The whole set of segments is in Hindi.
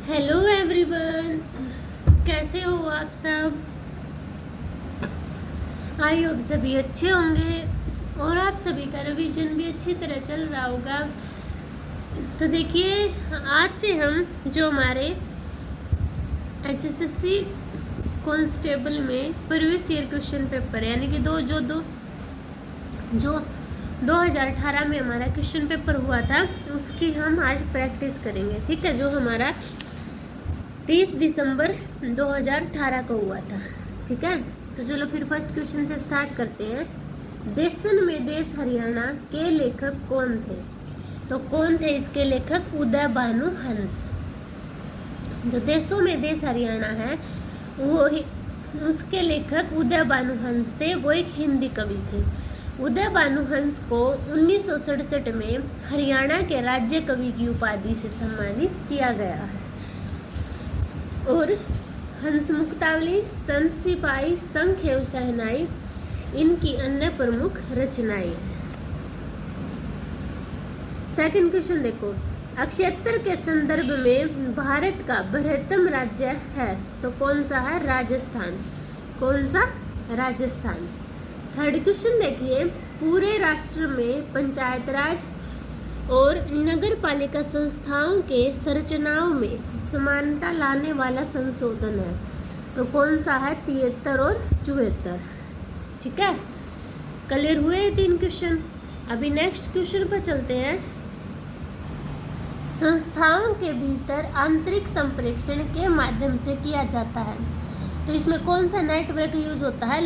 हेलो एवरीवन, कैसे हो आप सब। आई होप सभी अच्छे होंगे और आप सभी का रिवीजन भी अच्छी तरह चल रहा होगा। तो देखिए, आज से हम जो हमारे एचएसएससी कांस्टेबल में प्रीवियस ईयर क्वेश्चन पेपर यानी कि जो 2018 में हमारा क्वेश्चन पेपर हुआ था उसकी हम आज प्रैक्टिस करेंगे। ठीक है, जो हमारा 30 दिसंबर 2018 को हुआ था। ठीक है, तो चलो फिर फर्स्ट क्वेश्चन से स्टार्ट करते हैं। देशन में देश हरियाणा के लेखक कौन थे? तो कौन थे इसके लेखक? उदय भानु हंस। जो देशों में देश हरियाणा है वो उसके लेखक उदय भानु हंस थे। वो एक हिंदी कवि थे। उदय भानु हंस को 1967 में हरियाणा के राज्य कवि की उपाधि से सम्मानित किया गया है। और हंस मुक्तावली, संत सिपाही, शंख एवं शहनाई इनकी अन्य प्रमुख रचनाएं हैं। सेकंड क्वेश्चन देखो, क्षेत्र के संदर्भ में भारत का बृहत्तम राज्य है तो कौन सा है? राजस्थान। कौन सा? राजस्थान। थर्ड क्वेश्चन देखिए, पूरे राष्ट्र में पंचायत राज और नगर पालिका संस्थाओं के संरचनाओं में समानता लाने वाला संशोधन है तो कौन सा है? 73 और 74। ठीक है, क्लियर हुए 3 क्वेश्चन। अभी नेक्स्ट क्वेश्चन पर चलते हैं। संस्थाओं के भीतर आंतरिक संप्रेषण के माध्यम से किया जाता है तो इसमें कौन सा नेटवर्क यूज होता है?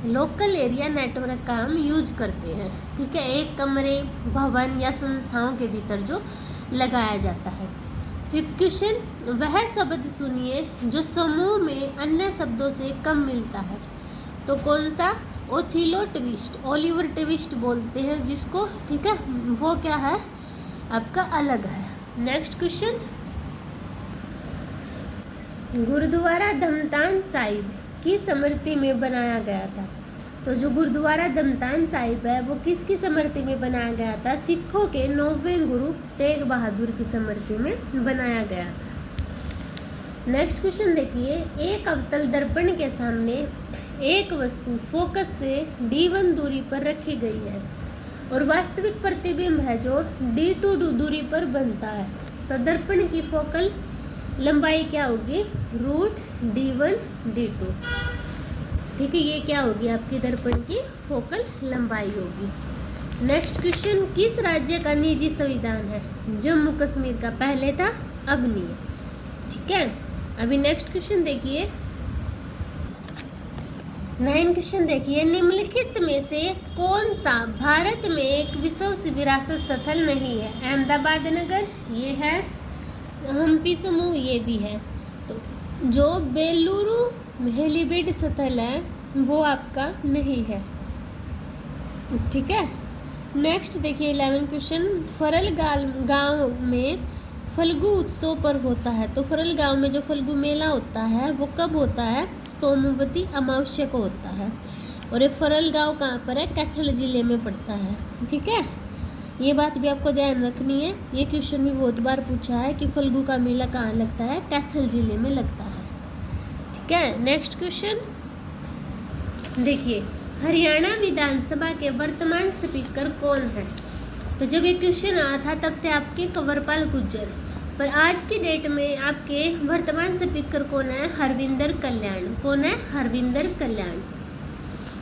लोकल एरिया नेटवर्क का हम यूज करते हैं। ठीक है, एक कमरे, भवन या संस्थाओं के भीतर जो लगाया जाता है। फिफ्थ क्वेश्चन, वह शब्द सुनिए जो समूह में अन्य शब्दों से कम मिलता है तो कौन सा? ओथिलो ट्विस्ट, ओलिवर ट्विस्ट बोलते हैं जिसको। ठीक है, वो क्या है? आपका अलग है। नेक्स्ट क्वेश्चन, गुरुद्वारा धमतान साहिब की स्मृति में बनाया गया था तो जो गुरुद्वारा धमतान साहिब है वो किसकी स्मृति में बनाया गया था? सिखों के 9वें गुरु तेग बहादुर की स्मृति में बनाया गया था। नेक्स्ट क्वेश्चन देखिए, एक अवतल दर्पण के सामने एक वस्तु फोकस से d1 दूरी पर रखी गई है और वास्तविक प्रतिबिंब है जो d2 दूरी पर बनता है तो दर्पण की फोकल लंबाई क्या होगी? √d1 d2। ठीक है, ये क्या होगी? आपकी दर्पण की फोकल लंबाई होगी। नेक्स्ट क्वेश्चन, किस राज्य का निजी संविधान है? जम्मू कश्मीर का पहले था, अब नहीं है। ठीक है, अभी नेक्स्ट क्वेश्चन देखिए। 9 क्वेश्चन देखिए, निम्नलिखित में से कौन सा भारत में एक विश्व विरासत स्थल नहीं है? अहमदाबाद नगर ये है, हम्पी समूह ये भी है। तो जो बेलूरू हेलीपैड स्थल है वो आपका नहीं है। ठीक है, नेक्स्ट देखिए 11 क्वेश्चन, फरल गांव में फल्गु उत्सव पर होता है तो फरल गांव में जो फल्गु मेला होता है वो कब होता है? सोमवती अमावस्या को होता है। और ये फरल गांव कहाँ पर है? कैथल जिले में पड़ता है। ठीक है, ये बात भी आपको ध्यान रखनी है। ये क्वेश्चन भी बहुत बार पूछा है कि फल्गु का मेला कहाँ लगता है? कैथल जिले में लगता है। ठीक है, नेक्स्ट क्वेश्चन देखिए, हरियाणा विधानसभा के वर्तमान स्पीकर कौन है? तो जब ये क्वेश्चन आया था तब थे आपके कंवरपाल गुर्जर, पर आज की डेट में आपके वर्तमान स्पीकर कौन है? हरविंदर कल्याण। कौन है? हरविंदर कल्याण।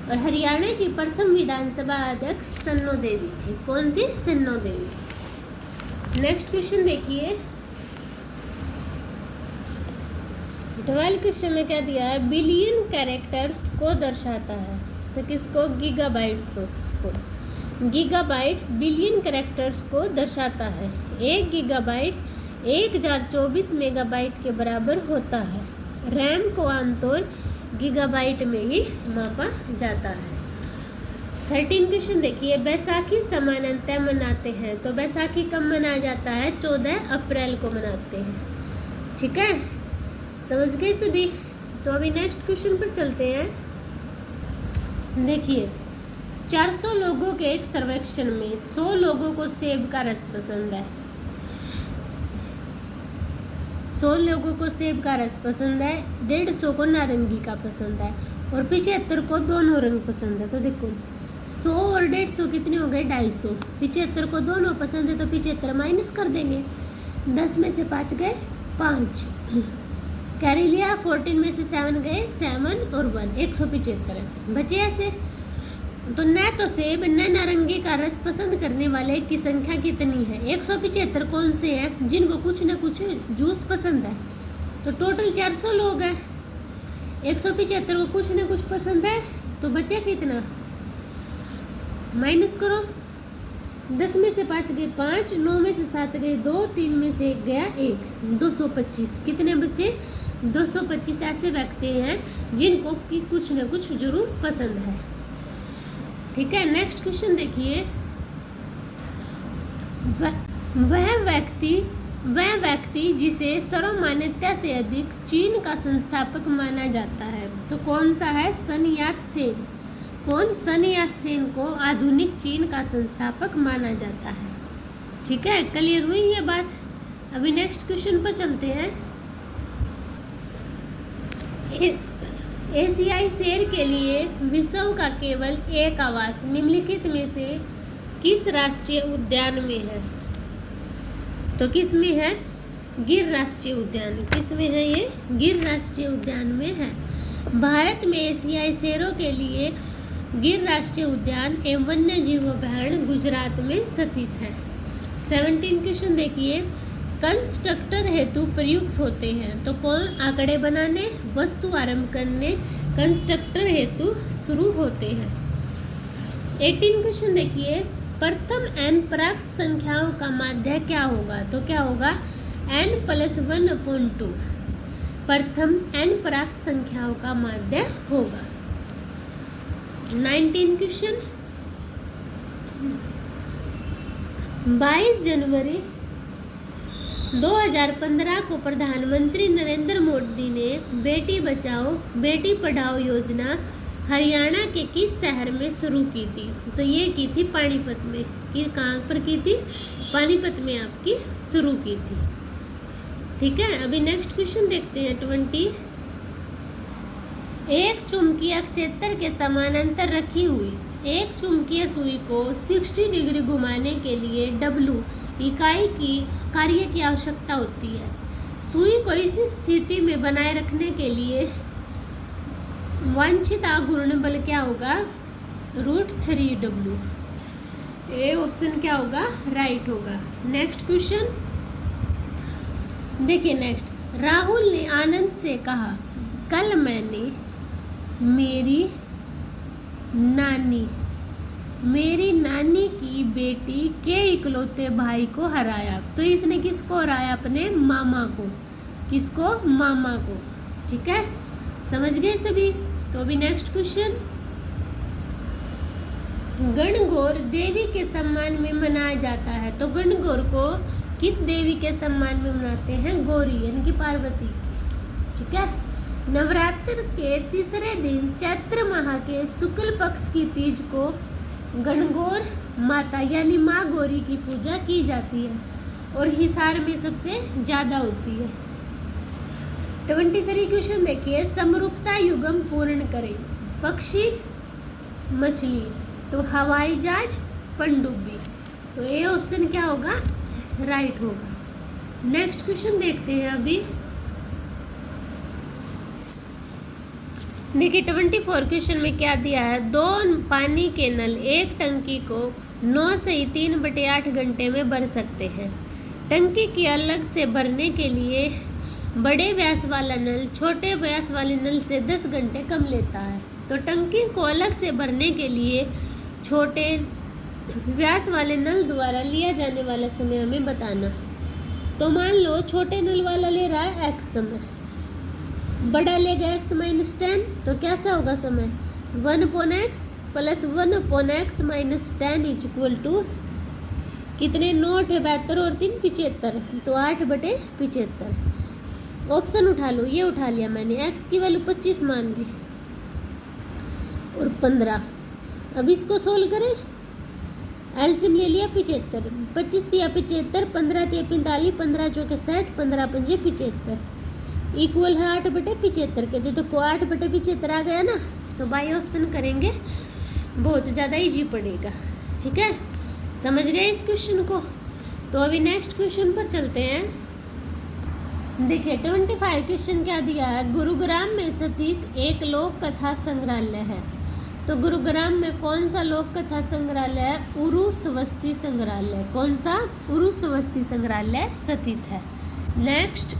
और हरियाणा की प्रथम विधानसभा अध्यक्ष सन्नो देवी थी। कौन थी? सन्नो देवी। नेक्स्ट क्वेश्चन देखिए, 12 क्वेश्चन में क्या दिया है? बिलियन कैरेक्टर्स को दर्शाता है तो किसको? गीगाबाइट्स को। गीगाबाइट्स बिलियन कैरेक्टर्स को दर्शाता है। 1 गीगाबाइट 1024 मेगाबाइट के बराबर होता है। रैम को आमतौर गीगाबाइट में ही मापा जाता है। 13 क्वेश्चन देखिए, बैसाखी सामान्यतः मनाते हैं तो बैसाखी कब मनाया जाता है? 14 अप्रैल को मनाते हैं। ठीक है, समझ गए सभी? तो अभी नेक्स्ट क्वेश्चन पर चलते हैं। देखिए, 400 लोगों के एक सर्वेक्षण में 100 लोगों को सेब का रस पसंद है। 100 लोगों को सेब का रस पसंद है, 150 को नारंगी का पसंद है और 75 को दोनों रंग पसंद है। तो देखो 100 और 150 कितने हो गए, 250। 75 को दोनों पसंद है तो 75 माइनस कर देंगे। 10 में से 5 गए 5, कैरी लिया। 14 में से 7 गए 7 और 1, 175 बचे ऐसे। तो न तो सेब न नारंगी का रस पसंद करने वाले की संख्या कितनी है? 175 कौन से हैं जिनको कुछ न कुछ जूस पसंद है? तो टोटल 400 लोग हैं। 175 को कुछ न कुछ पसंद है तो बचे कितना, माइनस करो। 10 में से 5 गए 5, 9 में से 7 गए 2, 3 में से 1 गया 1, 225। कितने बचे? 225 ऐसे व्यक्ति हैं जिनको कि कुछ न कुछ जरूर पसंद है। ठीक है, नेक्स्ट क्वेश्चन देखिए। वह व्यक्ति जिसे सर्वमान्यता से अधिक चीन का संस्थापक माना जाता है तो कौन सा है? सन यात सेन। कौन? सन यात सेन को आधुनिक चीन का संस्थापक माना जाता है। ठीक है, क्लियर हुई ये बात। अभी नेक्स्ट क्वेश्चन पर चलते हैं। एशियाई शेर के लिए विश्व का केवल एक आवास निम्नलिखित में से किस राष्ट्रीय उद्यान में है? तो किस में है? गिर राष्ट्रीय उद्यान। किस में है ये? गिर राष्ट्रीय उद्यान में है। भारत में एशियाई शेरों के लिए गिर राष्ट्रीय उद्यान एवं वन्य जीव अभयारण्य गुजरात में स्थित है। 17 क्वेश्चन देखिए। कंस्ट्रक्टर हेतु प्रयुक्त होते हैं तो कौन? आंकड़े बनाने, वस्तु आरंभ करने, कंस्ट्रक्टर हेतु शुरू होते हैं। 18 क्वेश्चन देखिए। प्रथम n प्राप्त संख्याओं का माध्य क्या होगा? तो क्या होगा? n+1/2। प्रथम n प्राप्त संख्याओं का माध्य होगा। 19 क्वेश्चन। 22 जनवरी 2015 को प्रधानमंत्री नरेंद्र मोदी ने बेटी बचाओ बेटी पढ़ाओ योजना हरियाणा के किस शहर में शुरू की थी? तो ये की थी पानीपत में। कहाँ पर की थी? पानीपत में आपकी शुरू की थी। ठीक है, अभी नेक्स्ट क्वेश्चन देखते हैं। 20। एक चुंबकीय क्षेत्र के समानांतर रखी हुई एक चुंबकीय सुई को 60 डिग्री घुमाने के लिए W इकाई की कार्य की आवश्यकता होती है। सुई को इस स्थिति में बनाए रखने के लिए वांछित आघूर्ण बल क्या होगा? √3W। ए ऑप्शन क्या होगा? राइट होगा। नेक्स्ट क्वेश्चन देखिए। नेक्स्ट, राहुल ने आनंद से कहा, कल मैंने मेरी नानी की बेटी के इकलौते भाई को हराया। तो इसने किसको हराया? अपने मामा को। किसको? मामा को। ठीक है, समझ गए सभी। तो अभी नेक्स्ट क्वेश्चन। गणगौर देवी के सम्मान में मनाया जाता है तो गणगौर को किस देवी के सम्मान में मनाते हैं? गौरी यानी कि पार्वती की। ठीक है, नवरात्र के तीसरे दिन चैत्र माह के शुक्ल पक्ष की तीज को गणगौर माता यानी माँ गौरी की पूजा की जाती है और हिसार में सबसे ज़्यादा होती है। 23 क्वेश्चन देखिए। समरूपता युग्म पूर्ण करें। पक्षी, मछली, तो हवाई जहाज, पनडुब्बी। तो ये ऑप्शन क्या होगा? राइट होगा। नेक्स्ट क्वेश्चन देखते हैं अभी। देखिए 24 क्वेश्चन में क्या दिया है? 2 पानी के नल एक टंकी को 9 से 3/8 घंटे में भर सकते हैं। टंकी की अलग से भरने के लिए बड़े व्यास वाला नल छोटे व्यास वाले नल से 10 घंटे कम लेता है। तो टंकी को अलग से भरने के लिए छोटे व्यास वाले नल द्वारा लिया जाने वाला समय हमें बताना। तो मान लो छोटे नल वाला ले रहा है x समय, बड़ा लेगा x - 10, तो कैसा होगा समय? 1/x + 1/x - 10 = कितने? 9 × 72 और 3 = 75, तो 8/75। ऑप्शन उठा लो। ये उठा लिया मैंने। x की वैल्यू 25 मान ली और 15। अब इसको सोल्व करें। एलसीएम ले लिया 75, 25 दिया 75, 15 दिया 45, 15 चौके 60, 15 पंजे 75, इक्वल है 8/75 के। तो 8/75 आ गया ना, तो बाई ऑप्शन करेंगे, बहुत ज़्यादा इजी पड़ेगा। ठीक है, समझ गए इस क्वेश्चन को। तो अभी नेक्स्ट क्वेश्चन पर चलते हैं। देखिए 25 क्वेश्चन क्या दिया है, गुरुग्राम में स्थित एक लोक कथा संग्रहालय है। तो गुरुग्राम में कौन सा लोक कथा संग्रहालय है? उरुस्वस्ती संग्रहालय। कौन सा? उरुस्वस्ती संग्रहालय स्थित है। नेक्स्ट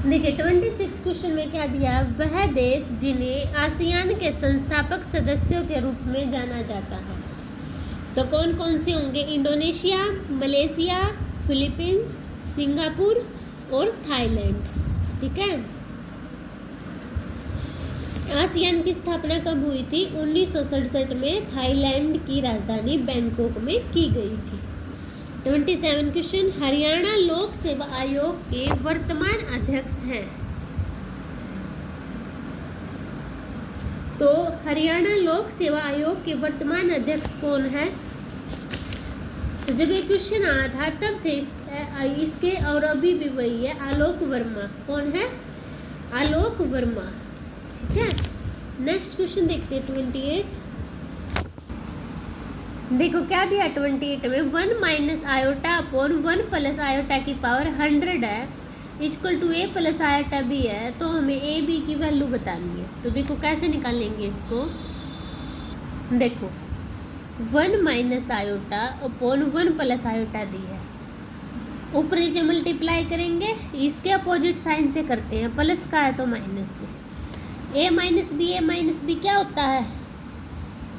देखिए 26 क्वेश्चन में क्या दिया है, वह देश जिन्हें आसियान के संस्थापक सदस्यों के रूप में जाना जाता है। तो कौन कौन से होंगे? इंडोनेशिया, मलेशिया, फिलीपींस, सिंगापुर और थाईलैंड। ठीक है, आसियान की स्थापना कब हुई थी? 1967 में थाईलैंड की राजधानी बैंकॉक में की गई थी। 27 क्वेश्चन, हरियाणा लोक सेवा आयोग के वर्तमान अध्यक्ष हैं। तो हरियाणा लोक सेवा आयोग के वर्तमान अध्यक्ष कौन है? तो जब ये क्वेश्चन आया था तब थे इसके, और अभी भी वही है, आलोक वर्मा। कौन है? आलोक वर्मा। ठीक है, नेक्स्ट क्वेश्चन देखते हैं 28। देखो क्या दिया 28 में, 1 minus iota upon 1 plus iota की पावर 100 है, equal to a plus iota b है। तो हमें a b की वैल्यू बतानी है। तो देखो कैसे निकालेंगे इसको। देखो 1 minus iota upon 1 plus iota दी है, ऊपर नीचे मल्टीप्लाई करेंगे, इसके अपोजिट साइन से करते हैं, प्लस का है तो माइनस से। a माइनस बी क्या होता है?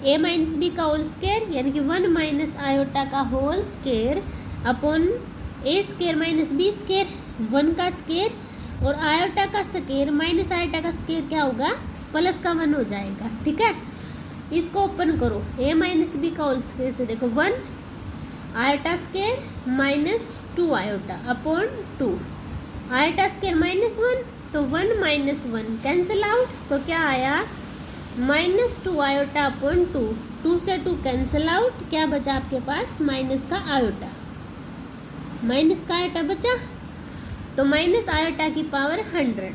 a माइनस बी का होल स्क्वायर, यानी कि 1 माइनस आयोटा का whole square upon a square minus b square, 1 का स्क्वायर और आयोटा का स्क्वायर माइनस आयोटा का स्क्वायर क्या होगा? प्लस का 1 हो जाएगा। ठीक है, इसको ओपन करो, a माइनस बी का होल स्क्वायर से देखो 1 iota square minus 2 iota upon 2, iota square minus 1, तो 1 माइनस 1 कैंसिल आउट, तो क्या आया? माइनस 2 आयोटा अपॉन 2, 2 से 2 कैंसिल आउट, क्या बचा आपके पास? माइनस का आयोटा, माइनस का आयोटा बचा, तो माइनस आयोटा की पावर 100।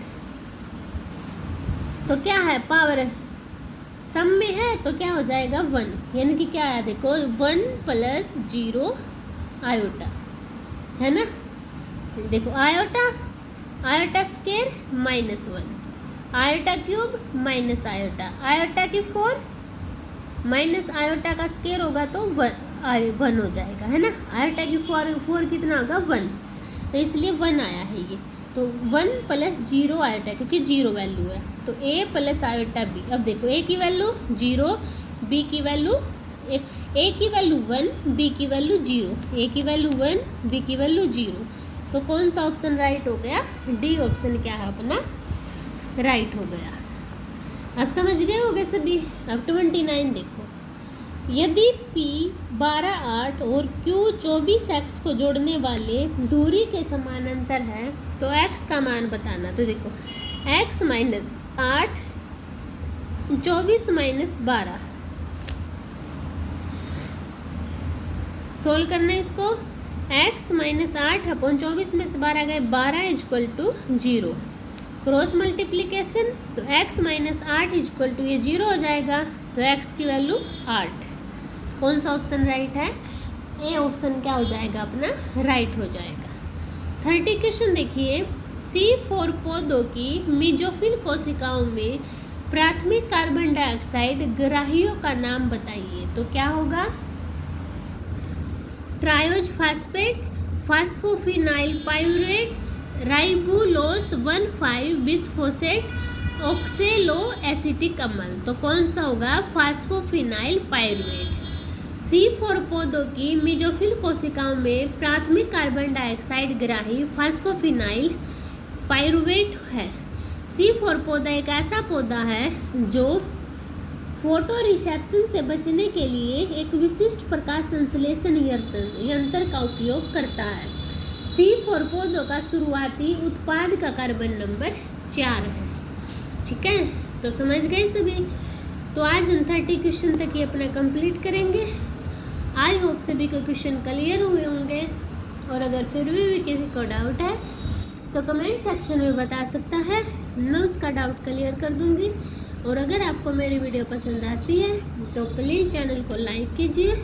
तो क्या है? पावर सम में है तो क्या हो जाएगा? 1, यानी कि क्या है? देखो 1 प्लस 0 आयोटा है ना। देखो iota, iota square minus 1, iota cube minus iota, iota की 4 माइनस आयोटा का स्क्वायर होगा तो 1 हो जाएगा, है ना। आयोटा की 4 कितना होगा? 1, तो इसलिए 1 आया है ये। तो 1 प्लस 0 आयोटा, क्योंकि 0 वैल्यू है, तो a प्लस आयोटा b। अब देखो a की वैल्यू 0, b की वैल्यू a की वैल्यू 1, b की वैल्यू 0, a की वैल्यू 1, b की वैल्यू 0। तो कौन सा ऑप्शन राइट हो गया? डी ऑप्शन क्या है अपना? राइट हो गया। अब समझ गए होंगे सभी। अब 29 देखो, यदि P 12 8 और Q 24 x को जोड़ने वाले दूरी के समानांतर है तो x का मान बताना। तो देखो x माइनस 8 24 माइनस 12, सोल्व करना है इसको। x माइनस 8 अपॉन 24 में से 12 गए, 12 इक्वल टू 0, क्रॉस मल्टीप्लिकेशन, तो x माइनस 8 इक्वल टू ये 0 हो जाएगा, तो x की वैल्यू 8। कौन सा ऑप्शन राइट है? ए ऑप्शन क्या हो जाएगा अपना? राइट हो जाएगा। 30 क्वेश्चन देखिए, C4 पौधों की मीजोफिल कोशिकाओं में प्राथमिक कार्बन डाइऑक्साइड ग्राहियों का नाम बताइए। तो क्या होगा? ट्रायोज फास्फेट, फास्फोफिनाइल पाइरूवेट, राइबुलोस 1,5 बिस्फोसेट, ऑक्सेलो एसिटिक अम्ल। तो कौन सा होगा? फास्फोफिनाइल पाइरूवेट। C4 पौधों की मीजोफिल कोशिकाओं में प्राथमिक कार्बन डाइऑक्साइड ग्राही फास्फोफिनाइल पाइरूवेट है। C4 पौधा एक ऐसा पौधा है जो फोटो रिसेप्शन से बचने के लिए एक विशिष्ट प्रकाश संश्लेषण यंत्र का उपयोग करता है। C4 पौधों का शुरुआती उत्पाद का कार्बन नंबर 4 है। ठीक है, तो समझ गए सभी। तो आज हम 30 क्वेश्चन तक ही अपना कंप्लीट करेंगे। आई होप सभी को क्वेश्चन क्लियर हुए होंगे, और अगर फिर भी किसी को डाउट है तो कमेंट सेक्शन में बता सकता है, मैं उसका डाउट क्लियर कर दूंगी। और अगर आपको मेरी वीडियो पसंद आती है तो प्लीज़ चैनल को लाइक कीजिए,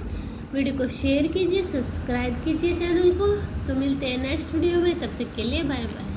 वीडियो को शेयर कीजिए, सब्सक्राइब कीजिए चैनल को। तो मिलते हैं नेक्स्ट वीडियो में, तब तक के लिए बाय बाय।